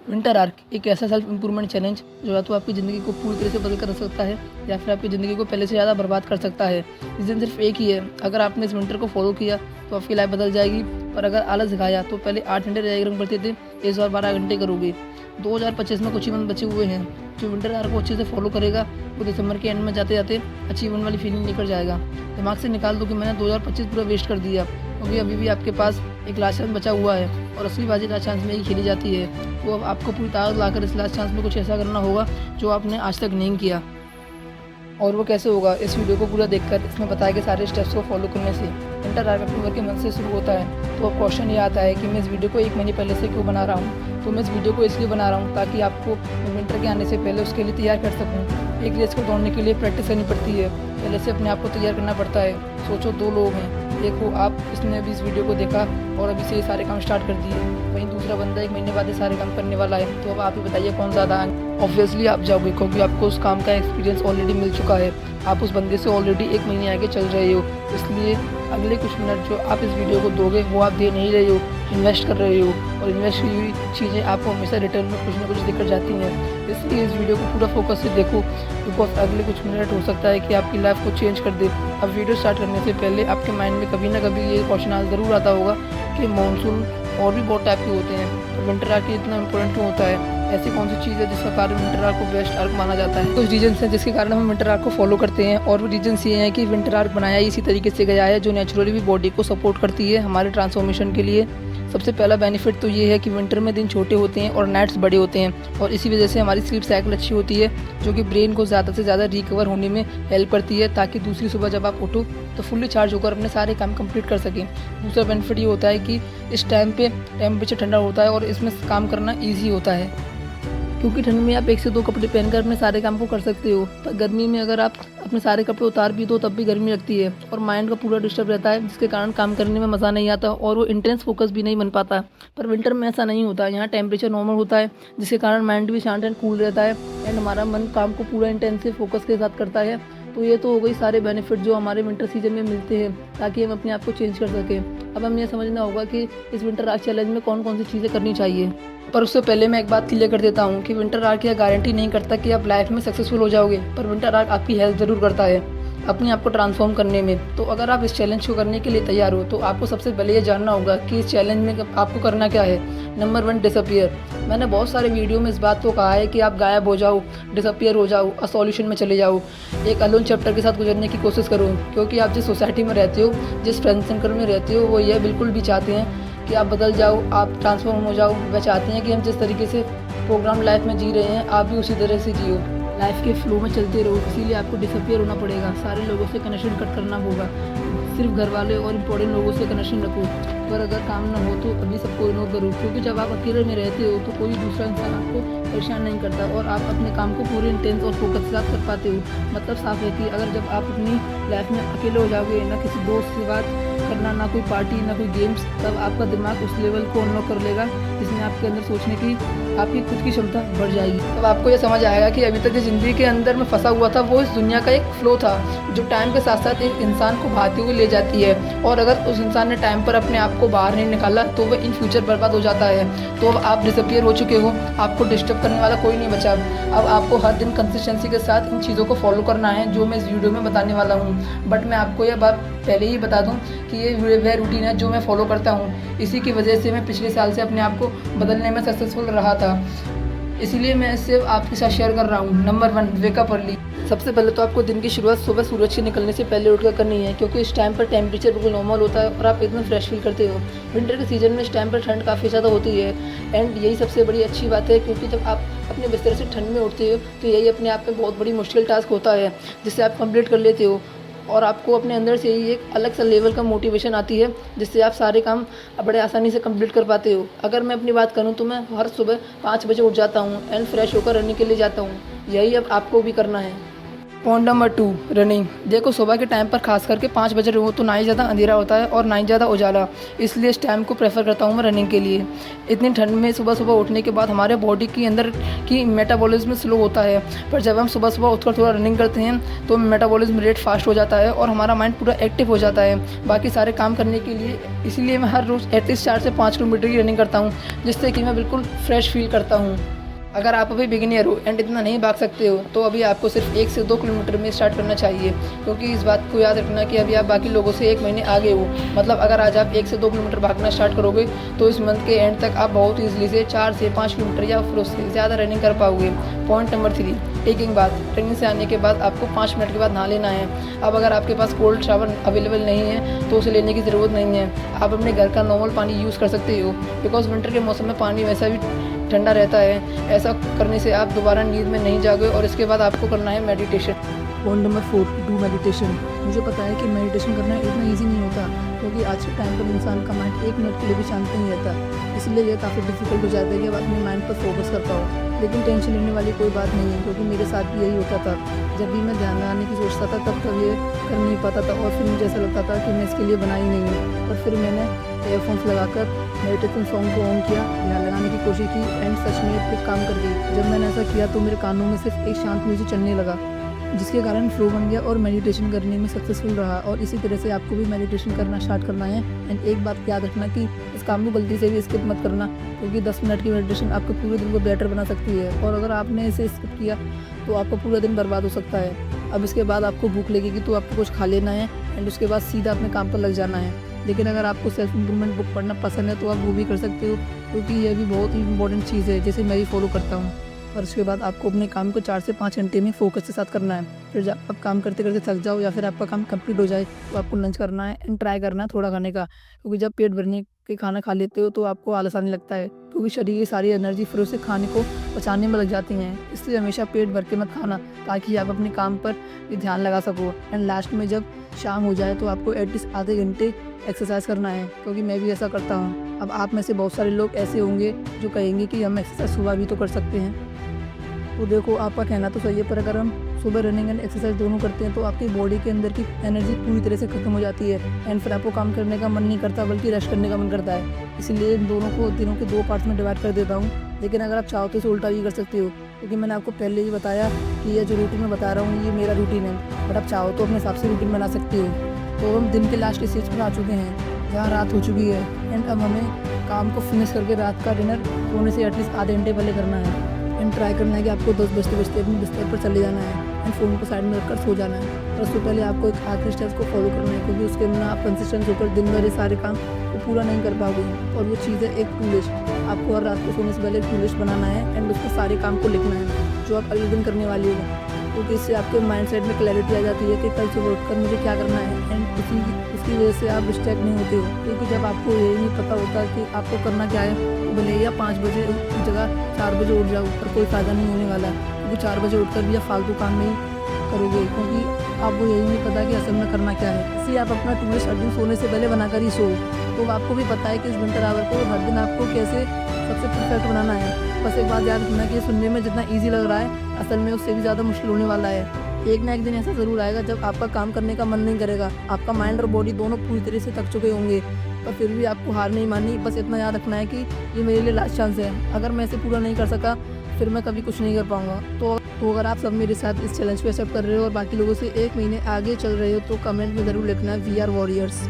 Winter arc एक ऐसा self improvement challenge जो या तो आपकी ज़िंदगी को पूरी तरह से बदल कर रख सकता है या फिर आपकी ज़िंदगी को पहले से ज़्यादा बर्बाद कर सकता है। रीज़न सिर्फ एक ही है, अगर आपने इस विंटर को फॉलो किया तो आपकी लाइफ बदल जाएगी, पर अगर आलस दिखाया तो पहले 8 घंटे रजाई गर्म करते थे, इस बार 12 घंटे करोगे। 2025 में कुछ ही मंथ बचे हुए हैं। जो विंटर आर्क को अच्छे से फॉलो करेगा वो दिसंबर के एंड में जाते जाते अचीवमेंट वाली फीलिंग लेकर जाएगा। दिमाग से निकाल दो कि मैंने 2025 पूरा वेस्ट कर दिया, क्योंकि अभी भी आपके पास एक लास्ट चांस बचा हुआ है और असली बाजी लास्ट चांस में ही खेली जाती है। तो अब आपको पूरी ताकत लाकर इस लास्ट चांस में कुछ ऐसा करना होगा जो आपने आज तक नहीं किया। और वो कैसे होगा, इस वीडियो को पूरा देखकर इसमें बताए गए सारे स्टेप्स को फॉलो करने से विंटर आर्क अक्टूबर के मंथ से शुरू होता है। तो अब क्वेश्चन ये आता है कि मैं इस वीडियो को 1 महीने पहले से क्यों बना रहा हूँ। तो मैं इस वीडियो को इसलिए बना रहा हूँ ताकि आपको विंटर के आने से पहले उसके लिए तैयार कर सकूँ। एक रेस को दौड़ने के लिए प्रैक्टिस करनी पड़ती है, पहले से अपने आप को तैयार करना पड़ता है। सोचो 2 लोग हैं, देखो आप, इसने अभी इस वीडियो को देखा और अभी से ये सारे काम स्टार्ट कर दिए, वहीं दूसरा बंदा 1 महीने बाद ये सारे काम करने वाला है। तो अब आप ही बताइए कौन ज़्यादा है। ऑब्वियसली आप जाओगे, क्योंकि आपको उस काम का एक्सपीरियंस ऑलरेडी मिल चुका है। आप उस बंदे से ऑलरेडी 1 महीने आगे चल रहे हो, इसलिए अगले कुछ मिनट जो आप इस वीडियो को दोगे वो आप दे नहीं रहे हो, इन्वेस्ट कर रहे हो। और इन्वेस्ट की हुई चीज़ें आपको हमेशा रिटर्न में कुछ ना कुछ दिक्कत जाती हैं। इसलिए इस वीडियो को पूरा फोकस से देखो, बिकॉज अगले कुछ मिनट हो सकता है कि आपकी लाइफ को चेंज कर दे। अब वीडियो स्टार्ट करने से पहले आपके माइंड में कभी ना कभी ये क्वेश्चन ज़रूर आता होगा कि मानसून और भी बहुत टाइप के होते हैं, तो विंटर आर्क इतना इंपॉर्टेंट क्यों होता है। ऐसी कौन सी चीज़ है जिसका कारण विंटर आर्क को बेस्ट आर्क माना जाता है। कुछ रीजन्स हैं जिसके कारण हम विंटर आर्क को फॉलो करते हैं, और वो रीजन्स ये हैं कि विंटर आर्क बनाया इसी तरीके से गया है जो नेचुरली भी बॉडी को सपोर्ट करती है हमारे ट्रांसफॉर्मेशन के लिए। सबसे पहला बेनिफिट तो ये है कि विंटर में दिन छोटे होते हैं और नाइट्स बड़े होते हैं, और इसी वजह से हमारी स्लीप साइकिल अच्छी होती है, जो कि ब्रेन को ज़्यादा से ज़्यादा रिकवर होने में हेल्प करती है, ताकि दूसरी सुबह जब आप उठो तो फुल्ली चार्ज होकर अपने सारे काम कंप्लीट कर सकें। दूसरा बेनिफिट ये होता है कि इस टाइम पे टेम्परेचर ठंडा होता है और इसमें काम करना ईजी होता है, क्योंकि ठंड में आप 1 से 2 कपड़े पहनकर अपने सारे काम को कर सकते हो। पर गर्मी में अगर आप अपने सारे कपड़े उतार भी दो तब भी गर्मी लगती है और माइंड का पूरा डिस्टर्ब रहता है, जिसके कारण काम करने में मज़ा नहीं आता और वो इंटेंस फोकस भी नहीं बन पाता। पर विंटर में ऐसा नहीं होता, यहाँ टेम्परेचर नॉर्मल होता है, जिसके कारण माइंड भी शांत एंड कूल रहता है एंड हमारा मन काम को पूरा इंटेंसिव फोकस के साथ करता है। तो ये तो हो गई सारे बेनिफिट जो हमारे विंटर सीजन में मिलते हैं, ताकि हम अपने आप को चेंज कर सकें। अब हमें यह समझना होगा कि इस विंटर आर्क चैलेंज में कौन कौन सी चीज़ें करनी चाहिए। पर उससे पहले मैं एक बात क्लियर कर देता हूँ कि विंटर आर्क यह गारंटी नहीं करता कि आप लाइफ में सक्सेसफुल हो जाओगे, पर विंटर आर्क आपकी हेल्प ज़रूर करता है अपने आप को ट्रांसफॉर्म करने में। तो अगर आप इस चैलेंज को करने के लिए तैयार हो तो आपको सबसे पहले ये जानना होगा कि इस चैलेंज में आपको करना क्या है। Number 1, disappear. मैंने बहुत सारे वीडियो में इस बात को कहा है कि आप गायब हो जाओ, डिसअपियर हो जाओ, सॉल्यूशन में चले जाओ, एक अलोन चैप्टर के साथ गुजरने की कोशिश करो, क्योंकि आप जिस सोसाइटी में रहते हो, जिस फ्रेंड सर्कल में रहते हो, वो यह बिल्कुल भी चाहते हैं कि आप बदल जाओ, आप ट्रांसफॉर्म हो जाओ। वह चाहते हैं कि हम जिस तरीके से प्रोग्राम लाइफ में जी रहे हैं आप भी उसी तरह से जियो, लाइफ के फ्लो में चलते रहो। इसीलिए आपको डिसअपियर होना पड़ेगा, सारे लोगों से कनेक्शन कट करना होगा, सिर्फ घर वाले और इम्पोर्टेंट लोगों से कनेक्शन रखो। पर अगर काम ना हो तो अभी सबको इग्नोर करो, क्योंकि जब आप अकेले में रहते हो तो कोई दूसरा इंसान आपको परेशान नहीं करता और आप अपने काम को पूरे इंटेंस और फोकस के साथ कर पाते हो। मतलब साफ है कि अगर जब आप अपनी लाइफ में अकेले हो जाओगे, ना किसी दोस्त से बात करना, ना कोई पार्टी, ना कोई गेम्स, तब आपका दिमाग उस लेवल को अनलॉक कर लेगा जिसमें आपके अंदर सोचने की आपकी खुद की क्षमता बढ़ जाएगी। तब आपको यह समझ आएगा कि अभी तक जिस ज़िंदगी के अंदर में फंसा हुआ था वो इस दुनिया का एक फ्लो था, जो टाइम के साथ साथ एक इंसान को भागते हुए ले जाती है, और अगर उस इंसान ने टाइम पर अपने आप को बाहर नहीं निकाला तो वह इन फ्यूचर बर्बाद हो जाता है। तो अब आप डिसअपियर हो चुके हो, आपको डिस्टर्ब करने वाला कोई नहीं बचा। अब आपको हर दिन कंसिस्टेंसी के साथ इन चीज़ों को फॉलो करना है जो मैं इस वीडियो में बताने वाला हूँ। बट मैं आपको यह बात पहले ही बता दूं कि ये वह रूटीन है जो मैं फॉलो करता हूँ। इसी की वजह से मैं पिछले साल से अपने आप को बदलने में सक्सेसफुल रहा था, इसीलिए मैं इससे आपके साथ शेयर कर रहा हूँ। Number 1, wake up early. सबसे पहले तो आपको दिन की शुरुआत सुबह सूरज के निकलने से पहले उठकर करनी है, क्योंकि इस टाइम पर टेम्परेचर बिल्कुल नॉर्मल होता है और आप एकदम फ्रेश फील करते हो। विंटर के सीज़न में इस टाइम पर ठंड काफ़ी ज़्यादा होती है एंड यही सबसे बड़ी अच्छी बात है, क्योंकि जब आप अपने बिस्तर से ठंड में उठते हो तो यही अपने आप में बहुत बड़ी मुश्किल टास्क होता है जिससे आप कंप्लीट कर लेते हो, और आपको अपने अंदर से ही एक अलग सा लेवल का मोटिवेशन आती है जिससे आप सारे काम बड़े आसानी से कंप्लीट कर पाते हो। अगर मैं अपनी बात करूं तो मैं हर सुबह 5 बजे उठ जाता हूं एंड फ्रेश होकर रनिंग के लिए जाता हूं। यही अब आपको भी करना है। Point number 2, running. देखो, सुबह के टाइम पर खास करके 5 बजे हो तो ना ही ज़्यादा अंधेरा होता है और ना ही ज़्यादा उजाला, इसलिए इस टाइम को प्रेफर करता हूँ मैं रनिंग के लिए। इतनी ठंड में सुबह सुबह उठने के बाद हमारे बॉडी के अंदर की मेटाबॉलिज्म स्लो होता है, पर जब हम सुबह सुबह उठकर थोड़ा रनिंग करते हैं तो मेटाबॉलिज्म रेट फास्ट हो जाता है और हमारा माइंड पूरा एक्टिव हो जाता है बाकी सारे काम करने के लिए। इसीलिए मैं हर रोज़ एटलीस्ट 4 से 5 किलोमीटर की रनिंग करता हूँ, जिससे कि मैं बिल्कुल फ्रेश फील करता हूँ। अगर आप अभी बिगिनियर हो एंड इतना नहीं भाग सकते हो तो अभी आपको सिर्फ 1 से 2 किलोमीटर में स्टार्ट करना चाहिए, क्योंकि इस बात को याद रखना कि अभी आप बाकी लोगों से 1 महीने आगे हो। मतलब अगर आज आप 1 से 2 किलोमीटर भागना स्टार्ट करोगे तो इस मंथ के एंड तक आप बहुत ईजिली से 4 से 5 किलोमीटर या फिर उससे ज़्यादा रनिंग कर पाओगे। Point number 3, taking bath. Training से आने के बाद आपको 5 मिनट के बाद नहा लेना है। अब अगर आपके पास कोल्ड शावर अवेलेबल नहीं है तो उसे लेने की ज़रूरत नहीं है, आप अपने घर का नॉर्मल पानी यूज़ कर सकते हो, बिकॉज विंटर के मौसम में पानी वैसा भी ठंडा रहता है। ऐसा करने से आप दोबारा नींद में नहीं जाओगे। और इसके बाद आपको करना है meditation. Point number 4, do meditation. मुझे पता है कि मेडिटेशन करना इतना ईजी नहीं होता, क्योंकि आज के टाइम पर इंसान का माइंड 1 मिनट के लिए भी शांत नहीं रहता, इसलिए यह काफ़ी डिफिकल्ट हो जाता है कि आप अपने माइंड पर फोकस कर पाओ। लेकिन टेंशन लेने वाली कोई बात नहीं है, क्योंकि मेरे साथ भी यही होता था। जब भी मैं ध्यान लगाने की सोचता था तब ये कर नहीं पाता था और फिर मुझे ऐसा लगता था कि मैं इसके लिए बना ही नहीं हूँ। और फिर मैंने एयरफोन्स लगाकर मेडिटेशन सॉन्ग को ऑन किया, ध्यान लगाने की कोशिश की एंड सच में एक काम कर गई। जब मैंने ऐसा किया तो मेरे कानों में सिर्फ एक शांत म्यूजिक चलने लगा, जिसके कारण फ्लो बन गया और मेडिटेशन करने में सक्सेसफुल रहा। और इसी तरह से आपको भी मेडिटेशन करना स्टार्ट करना है। एंड एक बात याद रखना कि इस काम को गलती से भी स्किप मत करना, क्योंकि 10 मिनट की मेडिटेशन आपके पूरे दिन को बेटर बना सकती है, और अगर आपने इसे स्किप किया तो आपका पूरा दिन बर्बाद हो सकता है। अब इसके बाद आपको भूख लगेगी तो आपको कुछ खा लेना है एंड उसके बाद सीधा अपने काम पर लग जाना है। लेकिन अगर आपको सेल्फ इम्प्रूवमेंट बुक पढ़ना पसंद है तो आप वो भी कर सकते हो, क्योंकि यह भी बहुत ही इंपॉर्टेंट चीज़ है जिसे मैं भी फॉलो करता हूँ। और उसके बाद आपको अपने काम को 4 से 5 घंटे में फोकस के साथ करना है। फिर जब आप काम करते करते थक जाओ या फिर आपका काम कंप्लीट हो जाए तो आपको लंच करना है एंड ट्राई करना है थोड़ा खाने का, क्योंकि जब पेट भरने के खाना खा लेते हो तो आपको आलस आने लगता है, क्योंकि शरीर की सारी एनर्जी फिर उसे खाने को पचाने में लग जाती हैं। इसलिए हमेशा पेट भर के मत खाना, ताकि आप अपने काम पर भी ध्यान लगा सको। एंड लास्ट में जब शाम हो जाए तो आपको एटलीस्ट आधे घंटे एक्सरसाइज करना है, क्योंकि मैं भी ऐसा करता हूँ। अब आप में से बहुत सारे लोग ऐसे होंगे जो कहेंगे कि हम एक्सरसाइज सुबह भी तो कर सकते हैं। तो देखो, आपका कहना तो सही है, पर अगर हम सुबह रनिंग एंड एक्सरसाइज दोनों करते हैं तो आपकी बॉडी के अंदर की एनर्जी पूरी तरह से खत्म हो जाती है एंड फिर आपको काम करने का मन नहीं करता बल्कि रेस्ट करने का मन करता है। इसलिए इन दोनों को दिनों के 2 पार्ट्स में डिवाइड कर देता हूँ। लेकिन अगर आप चाहो तो इसे उल्टा भी कर सकते हो, क्योंकि मैंने आपको पहले ही बताया कि यह जो रूटीन मैं बता रहा हूँ ये मेरा रूटीन है, बट आप चाहो तो अपने हिसाब से रूटीन बना सकते हो। तो हम दिन के लास्ट स्टेज पर आ चुके हैं जहाँ रात हो चुकी है एंड अब हमें काम को फिनिश करके रात का डिनर सोने से एटलीस्ट आधे घंटे पहले करना है। एंड ट्राई करना है कि आपको 10 बजते बजते अपने बिस्तर पर चले जाना है एंड फ़ोन को साइड में रखकर सो जाना है। और उससे पहले आपको एक आखिरी स्टेप्स को फॉलो करना है, क्योंकि उसके बिना आप कंसिस्टेंट होकर दिन भर ये सारे काम को पूरा नहीं कर पाओगे। और वो चीज़ है एक टू लिस्ट। आपको हर रात को सोने से पहले एक टू लिस्ट बनाना है एंड उस पर सारे काम को लिखना है जो आप अगले दिन करने वाली हो, क्योंकि इससे आपके माइंड सेट में क्लैरिटी आ जाती है कि कल सुबह उठकर मुझे क्या करना है। एंड उसकी वजह से आप डिस्ट्रैक्ट नहीं होते हो, क्योंकि जब आपको यही नहीं पता होता कि आपको करना क्या है तो भले ही आप 5 बजे की जगह 4 बजे उठ जाओ, पर कोई फ़ायदा नहीं होने वाला, क्योंकि 4 बजे उठकर भी आप फालतू काम नहीं करोगे, क्योंकि आपको यही नहीं पता कि असल में करना क्या है। इसलिए आप अपना टू डू शेड्यूल सोने से पहले बनाकर ही सो, तो आपको भी पता है कि इस विंटर आवर को हर दिन आपको कैसे सबसे परफेक्ट बनाना है। बस एक बात याद रखना कि ये सुनने में जितना ईजी लग रहा है असल में उससे भी ज़्यादा मुश्किल होने वाला है। एक ना एक दिन ऐसा ज़रूर आएगा जब आपका काम करने का मन नहीं करेगा, आपका माइंड और बॉडी दोनों पूरी तरह से थक चुके होंगे, पर फिर भी आपको हार नहीं माननी। बस इतना याद रखना है कि ये मेरे लिए लास्ट चांस है, अगर मैं इसे पूरा नहीं कर सका फिर मैं कभी कुछ नहीं कर पाऊँगा। तो अगर आप सब मेरे साथ इस चैलेंज को एक्सेप्ट कर रहे हो और बाकी लोगों से 1 महीने आगे चल रहे हो तो कमेंट में ज़रूर लिखना वी आर वॉरियर्स।